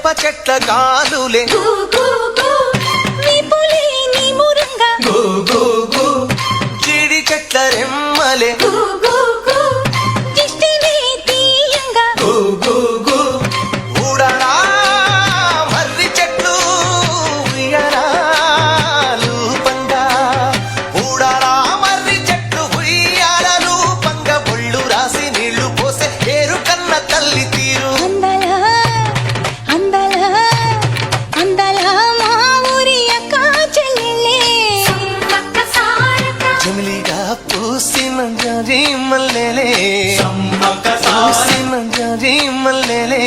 వేప చెట్ల కాలులే గూ గూ గూ, జీడి చెట్ల రెమ్మలే గూ గూ గూ, ఊడనా మర్రి చెట్లు ఉయ్యాలలు పంగా, ఊడనా మర్రి చెట్లు ఉయ్యాలలు పంగ, ఒళ్ళు రాసి నీళ్లు పోసే ఏరు కన్న తల్లి తీరు. జమిలిగా పూసిన జాజి మల్లెలే, పూసిన జాజి మల్లెలే.